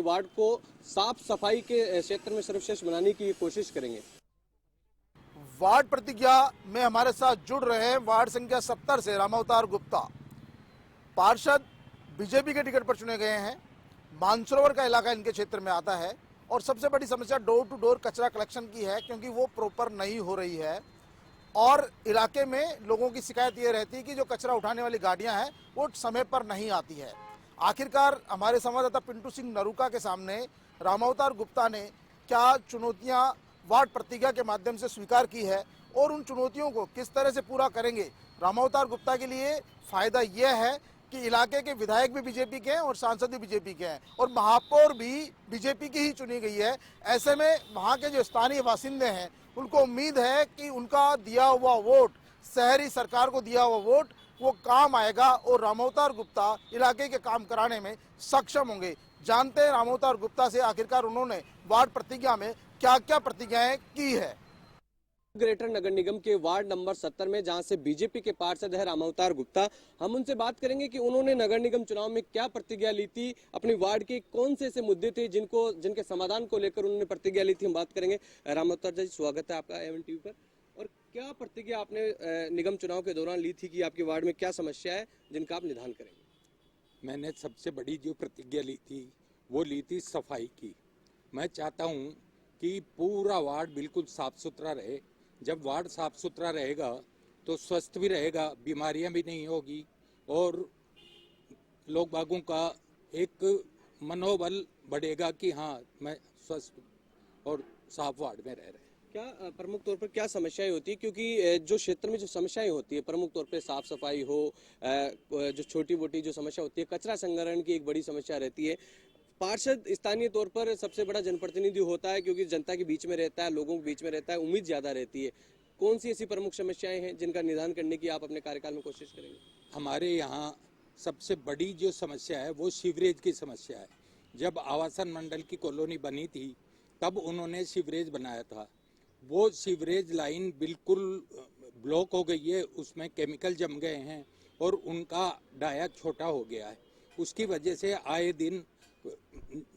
Ward को साफ सफाई के क्षेत्र में सर्वश्रेष्ठ बनाने की कोशिश करेंगे। वार्ड प्रतिज्ञा में हमारे साथ जुड़ रहे हैं वार्ड संख्या 70 से रामावतार गुप्ता। पार्षद बीजेपी के टिकट पर चुने गए हैं। मानसरोवर का इलाका इनके क्षेत्र में आता है और सबसे बड़ी समस्या डोर टू डोर कचरा कलेक्शन की है, क्योंकि वो प्रॉपर नहीं हो रही है और इलाके में लोगों की शिकायत ये रहती है कि जो कचरा उठाने वाली गाड़ियां हैं वो समय पर नहीं आती है। आखिरकार हमारे संवाददाता पिंटू सिंह नरूका के सामने रामावतार गुप्ता ने क्या चुनौतियां वार्ड प्रतिज्ञा के माध्यम से स्वीकार की है और उन चुनौतियों को किस तरह से पूरा करेंगे। रामावतार गुप्ता के लिए फायदा यह है कि इलाके के विधायक भी बीजेपी के हैं और सांसद भी बीजेपी के हैं और महापौर भी बीजेपी की ही चुनी गई है। ऐसे में वहाँ के जो स्थानीय बासिंदे हैं उनको उम्मीद है कि उनका दिया हुआ वोट, शहरी सरकार को दिया हुआ वोट, वो काम आएगा और रामावतार गुप्ता इलाके के काम कराने में सक्षम होंगे। जानते हैं रामावतार गुप्ता से आखिरकार उन्होंने वार्ड प्रतिज्ञा में क्या क्या प्रतिज्ञाएं की है। ग्रेटर नगर निगम के वार्ड नंबर 70 में, जहां से बीजेपी के पार्षद है रामावतार गुप्ता, हम उनसे बात करेंगे कि उन्होंने नगर निगम चुनाव में क्या प्रतिज्ञा ली थी, अपने वार्ड के कौन से ऐसे मुद्दे थे जिनके समाधान को लेकर उन्होंने प्रतिज्ञा ली थी। हम बात करेंगे। रामावतार जी, स्वागत है आपका एवन टीवी पर। और क्या प्रतिज्ञा आपने निगम चुनाव के दौरान ली थी कि आपके वार्ड में क्या समस्या है जिनका आप निदान करेंगे? मैंने सबसे बड़ी जो प्रतिज्ञा ली थी वो ली थी सफाई की। मैं चाहता हूँ कि पूरा वार्ड बिल्कुल साफ सुथरा रहे। जब वार्ड साफ सुथरा रहेगा तो स्वस्थ भी रहेगा, बीमारियां भी नहीं होगी और लोग बागों का एक मनोबल बढ़ेगा कि हाँ, मैं स्वस्थ और साफ वार्ड में रह रहे हैं। क्या प्रमुख तौर पर क्या समस्याएं होती है, क्योंकि जो क्षेत्र में जो समस्याएं होती है प्रमुख तौर पे साफ सफाई हो, जो छोटी मोटी जो समस्या होती है, कचरा संग्रहण की एक बड़ी समस्या रहती है। पार्षद स्थानीय तौर पर सबसे बड़ा जनप्रतिनिधि होता है, क्योंकि जनता के बीच में रहता है, लोगों के बीच में रहता है, उम्मीद ज्यादा रहती है। कौन सी ऐसी प्रमुख समस्याएं हैं जिनका निदान करने की आप अपने कार्यकाल में कोशिश करेंगे? हमारे यहाँ सबसे बड़ी जो समस्या है वो सीवरेज की समस्या है। जब आवासन मंडल की कॉलोनी बनी थी तब उन्होंने सीवरेज बनाया था। वो सीवरेज लाइन बिल्कुल ब्लॉक हो गई है, उसमें केमिकल जम गए हैं और उनका डाया छोटा हो गया है। उसकी वजह से आए दिन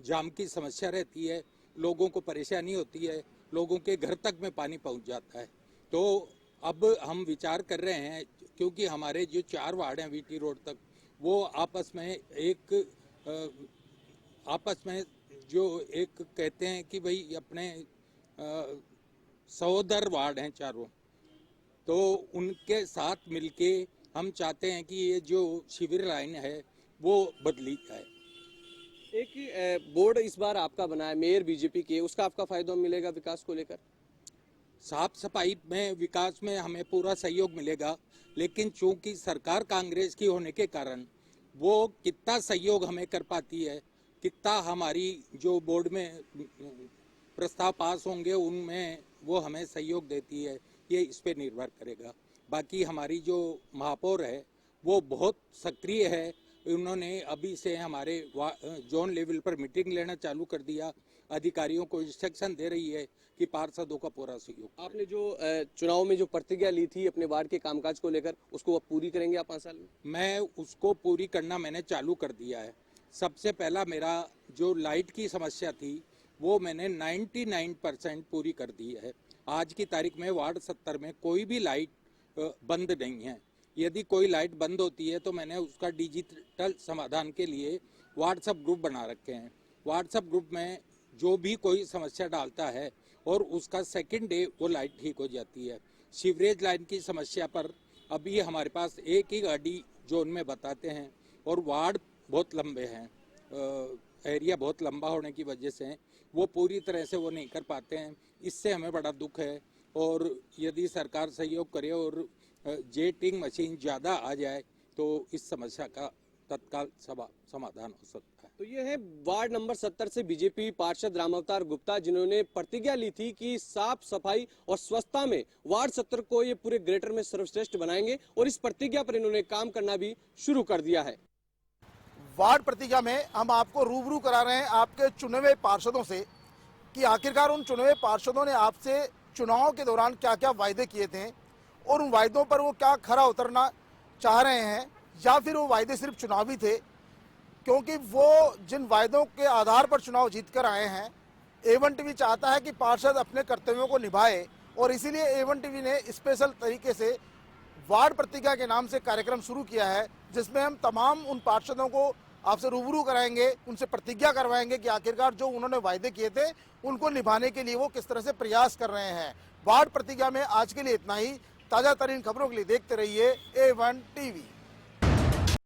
जाम की समस्या रहती है, लोगों को परेशानी होती है, लोगों के घर तक में पानी पहुंच जाता है। तो अब हम विचार कर रहे हैं, क्योंकि हमारे जो 4 वार्ड हैं वीटी रोड तक, वो आपस में जो एक कहते हैं कि भाई अपने सहोदर वार्ड हैं चारों, तो उनके साथ मिलके हम चाहते हैं कि ये जो शिविर लाइन है वो बदली जाए। एक बोर्ड इस बार आपका बना है मेयर बीजेपी के, उसका आपका फायदा मिलेगा विकास को लेकर? साफ सफाई में, विकास में हमें पूरा सहयोग मिलेगा, लेकिन चूंकि सरकार कांग्रेस की होने के कारण वो कितना सहयोग हमें कर पाती है, कितना हमारी जो बोर्ड में प्रस्ताव पास होंगे उनमें वो हमें सहयोग देती है, ये इस पे निर्भर करेगा। बाकी हमारी जो महापौर है वो बहुत सक्रिय है। उन्होंने अभी से हमारे जोन लेवल पर मीटिंग लेना चालू कर दिया, अधिकारियों को इंस्ट्रक्शन दे रही है कि पार्षदों का पूरा सहयोग। आपने जो चुनाव में जो प्रतिज्ञा ली थी अपने वार्ड के कामकाज को लेकर, उसको आप पूरी करेंगे आप 5 साल में? मैं उसको पूरी करना मैंने चालू कर दिया है। सबसे पहला मेरा जो लाइट की समस्या थी वो मैंने 99% पूरी कर दी है। आज की तारीख में वार्ड 70 में कोई भी लाइट बंद नहीं है। यदि कोई लाइट बंद होती है तो मैंने उसका डिजिटल समाधान के लिए व्हाट्सएप ग्रुप बना रखे हैं। व्हाट्सएप ग्रुप में जो भी कोई समस्या डालता है और उसका सेकंड डे वो लाइट ठीक हो जाती है। सीवरेज लाइन की समस्या पर अभी हमारे पास एक ही गाड़ी जोन में बताते हैं और वार्ड बहुत लंबे हैं, एरिया बहुत लंबा होने की वजह से वो पूरी तरह से वो नहीं कर पाते हैं। इससे हमें बड़ा दुख है और यदि सरकार सहयोग करे और जेटिंग मशीन ज़्यादा आ जाए तो इस समस्या का तत्काल समाधान हो सकता है। तो ये है वार्ड नंबर 70 से बीजेपी पार्षद रामावतार गुप्ता, जिन्होंने प्रतिज्ञा ली थी कि साफ सफाई और स्वच्छता में वार्ड 70 को ये पूरे ग्रेटर में सर्वश्रेष्ठ बनाएंगे और इस प्रतिज्ञा पर इन्होंने काम करना भी शुरू कर दिया है। वार्ड प्रतिज्ञा में हम आपको रूबरू करा रहे हैं आपके चुने हुए पार्षदों से कि आखिरकार उन चुने हुए पार्षदों ने आपसे चुनाव के दौरान क्या क्या वायदे किए थे और उन वायदों पर वो क्या खरा उतरना चाह रहे हैं, या फिर वो वायदे सिर्फ चुनावी थे। क्योंकि वो जिन वायदों के आधार पर चुनाव जीतकर आए हैं, A1 टीवी चाहता है कि पार्षद अपने कर्तव्यों को निभाए और इसीलिए A1 टीवी ने स्पेशल तरीके से वार्ड प्रतिज्ञा के नाम से कार्यक्रम शुरू किया है, जिसमें हम तमाम उन पार्षदों को आपसे रूबरू कराएंगे, उनसे प्रतिज्ञा करवाएंगे कि आखिरकार जो उन्होंने वायदे किए थे उनको निभाने के लिए वो किस तरह से प्रयास कर रहे हैं। वार्ड प्रतिज्ञा में आज के लिए इतना ही। ताज़ा तरीन खबरों के लिए देखते रहिए A1 टीवी।